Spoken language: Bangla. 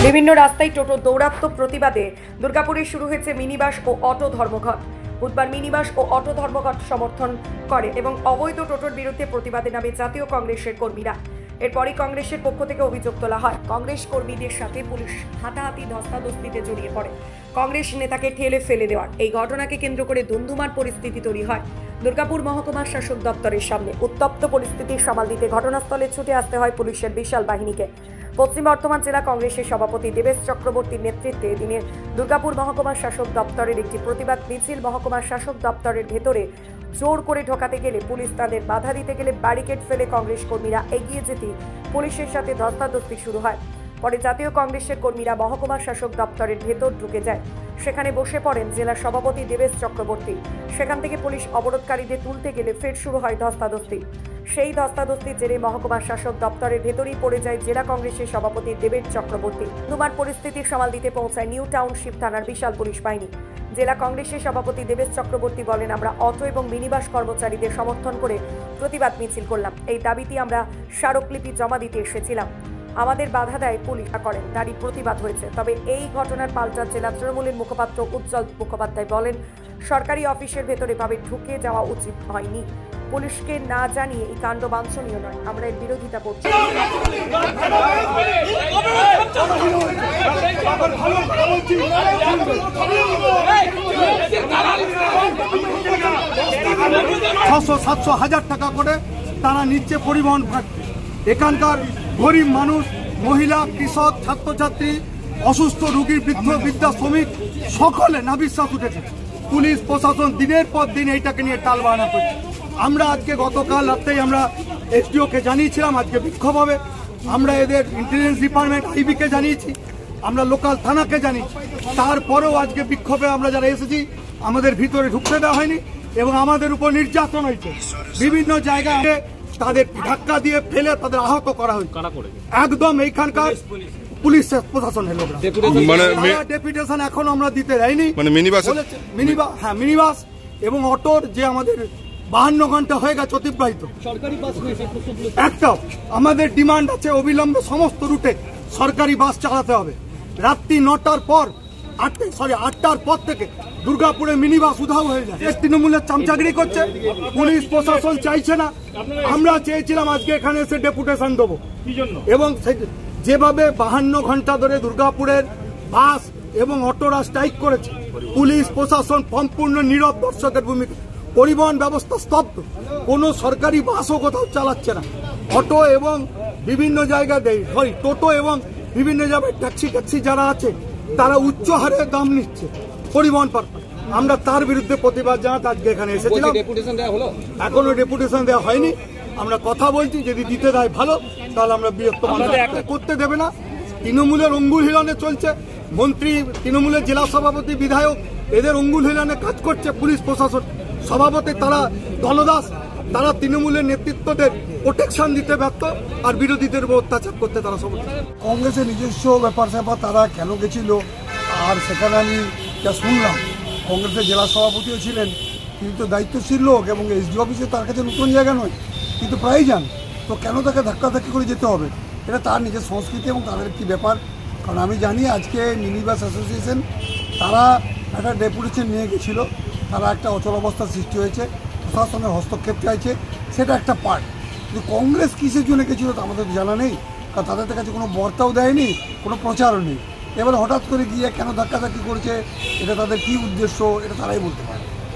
বিভিন্ন রাস্তায় টোটো দৌরাত্ম্য প্রতিবাদে দুর্গাপুরে শুরু হয়েছে মিনিবাস ও অটো ধর্মঘট। বুধবার মিনিবাস ও অটো ধর্মঘট সমর্থন করে এবং অবৈধ টোটোর বিরুদ্ধে প্রতিবাদে নামে জাতীয় কংগ্রেসের কর্মীরা। এরপরই কংগ্রেসের পক্ষ থেকে অভিযোগ তোলা হয়, কংগ্রেস কর্মীদের সাথে পুলিশ হাতাহাতি ধস্তাধস্তিতে জড়িয়ে পড়ে, কংগ্রেস নেতাকে ঠেলে ফেলে দেওয়ার এই ঘটনাকে কেন্দ্র করে ধুন্ধুমার পরিস্থিতি তৈরি হয় দুর্গাপুর মহকুমার শাসক দপ্তরের সামনে। উত্তপ্ত পরিস্থিতি সামাল দিতে ঘটনাস্থলে ছুটে আসতে হয় পুলিশের বিশাল বাহিনীকে। পশ্চিম বর্ধমান জেলা কংগ্রেসের সভাপতি দেবেশ চক্রবর্তীর নেতৃত্বে এদিনের দুর্গাপুর মহকুমার শাসক দপ্তরের একটি প্রতিবাদ মিছিল মহকুমার শাসক দপ্তরের ভেতরে জোর করে ঢোকাতে গেলে পুলিশ তাদের বাধা দিতে গেলে ব্যারিকেড ফেলে কংগ্রেস কর্মীরা এগিয়ে যেতে পুলিশের সাথে ধস্তাধস্তি শুরু হয়। পরে জাতীয় কংগ্রেসের কর্মীরা মহকুমার শাসক দপ্তরের ভেতর ঢুকে যায়। সেখানে বসে পড়েন জেলা সভাপতি দেবেশ চক্রবর্তী। সেখান থেকে পুলিশ অবরোধকারীদের তুলতে গেলে ফের শুরু হয় ধস্তাধস্তি। সেই ধস্তাধস্তির জেরে মহকুমার শাসক দপ্তরের ভেতরেই পড়ে যায় জেলা কংগ্রেসের সভাপতি দেবেশ চক্রবর্তী। দুবার পরিস্থিতি সামাল দিতে পৌঁছায় নিউ টাউনশিপ থানার বিশাল পুলিশ বাহিনী। জেলা কংগ্রেসের সভাপতি দেবেশ চক্রবর্তী বলেন, আমরা অটো এবং মিনিবাস কর্মচারীদের সমর্থন করে প্রতিবাদ মিছিল করলাম। এই দাবিতে আমরা স্মারকলিপি জমা দিতে এসেছিলাম। আমাদের বাধা দেয় পুলিশ করেন, তারই প্রতিবাদ হয়েছে। তবে এই ঘটনার পাল্টা জেলা তৃণমূলের মুখপাত্র উজ্জ্বল মুখোপাধ্যায় বলেন, সরকারি অফিসের ভেতরে ভাবে ঢুকে যাওয়া উচিত হয়নি। পুলিশকে না জানিয়ে এই কাণ্ড বাঞ্ছনীয় নয়, আমরা এর বিরোধিতা করছি। 600-700 টাকা করে তারা নিচ্ছে পরিবহন ভাড়া। এখানকার গরিব মানুষ, মহিলা, কৃষক, ছাত্রছাত্রী, অসুস্থ রোগী, বৃদ্ধ, বৃদ্ধা, শ্রমিক সকলে নাভিশ্বাস উঠেছে। পুলিশ প্রশাসন দিনের পর দিন এইটাকে নিয়ে টালবাহানা করছে। আমরা আজকে গতকাল রাত্রেই আমরা এসডিওকে জানিয়েছিলাম আজকে বিক্ষোভ হবে। আমরা এদের ইন্টেলিজেন্স ডিপার্টমেন্ট আইবিকে জানিয়েছি, আমরা লোকাল থানাকে জানিয়েছি। তারপরেও আজকে বিক্ষোভে আমরা যারা এসেছি আমাদের ভিতরে ঢুকতে দেওয়া হয়নি এবং আমাদের উপর নির্যাতন হয়েছে। বিভিন্ন জায়গায় তাদের ধাক্কা দিয়ে ফেলে তাদের আহত করা হয়েছে। একদম এইখানকার পুলিশ প্রশাসনের লোকরা ডেপুটেশন এখন আমরা দিতে দেয়নি। মিনিবাস এবং অটোর যে আমাদের 52 ঘন্টা হয়ে গেছে অতিবাহিত, একটা আমাদের ডিমান্ড আছে অবিলম্বে সমস্ত রুটে সরকারি বাস চালাতে হবে। রাত্রি 9টার পর 8টার পর থেকে দুর্গাপুরে মিনিবাস উধাও হয়ে যায়। তৃণমূলের চামচাগিরি করছে, পুলিশ প্রশাসন চাইছে না। আমরা চেয়েছিলাম আজকে এখানে এসে ডেপুটেশন দেবো এবং যেভাবে 52 ঘন্টা ধরে দুর্গাপুরের বাস এবং অটোরা স্ট্রাইক করেছে, পুলিশ প্রশাসন সম্পূর্ণ নীরব দর্শকের ভূমিকা। পরিবহন ব্যবস্থা স্তব্ধ, কোনো সরকারি বাসও কোথাও চালাচ্ছে না। অটো এবং বিভিন্ন জায়গায় টোটো এবং বিভিন্ন জায়গায় ট্যাক্সি যারা আছে তারা উচ্চ হারে দাম নিচ্ছে পরিবহন পারপাস। আমরা তার বিরুদ্ধে প্রতিবাদ জানাতে আজকে এখানে এসেছিলাম। এখনো ডেপুটেশন দেওয়া হয়নি, আমরা কথা বলছি, যদি দিতে দেয় ভালো, তাহলে আমরা বৃহত্তম করতে দেবে না। তৃণমূলের অঙ্গুল হিলনে চলছে, মন্ত্রী, তৃণমূলের জেলা সভাপতি, বিধায়ক এদের অঙ্গুল হিলনে কাজ করছে। পুলিশ প্রশাসন সভাপতি তারা দলদাস, তারা তৃণমূলের নেতৃত্বদের প্রোটেকশন দিতে ব্যর্থ আর বিরোধীদের উপর অত্যাচার করতে তারা সব। কংগ্রেসের নিজস্ব ব্যাপার স্যাপার তারা কেন গেছিল, আর সেখানে আমি যা শুনলাম কংগ্রেসের জেলা সভাপতিও ছিলেন, কিন্তু দায়িত্বশীল লোক এবং এসডি অফিসে তার কাছে নতুন জায়গা নয়, কিন্তু প্রায় যান, তো কেন তাকে ধাক্কাধাক্কি করে যেতে হবে? এটা তার নিজের সংস্কৃতি এবং তাদের একটি ব্যাপার। কারণ আমি জানি আজকে মিনিবাস অ্যাসোসিয়েশন তারা একটা ডেপুটেশন নিয়ে গেছিলো, তারা একটা অচলাবস্থার সৃষ্টি হয়েছে, প্রশাসনের হস্তক্ষেপ চাইছে, সেটা একটা পার্ট। কিন্তু কংগ্রেস কিসের জন্য গেছিলো তা আমাদের জানা নেই, কারণ তাদের কাছে কোনো বার্তাও দেয়নি, কোনো প্রচারও নেই। এবার হঠাৎ করে গিয়ে কেন ধাক্কাধাক্কি করছে, এটা তাদের কী উদ্দেশ্য, এটা তারাই বলতে পারে।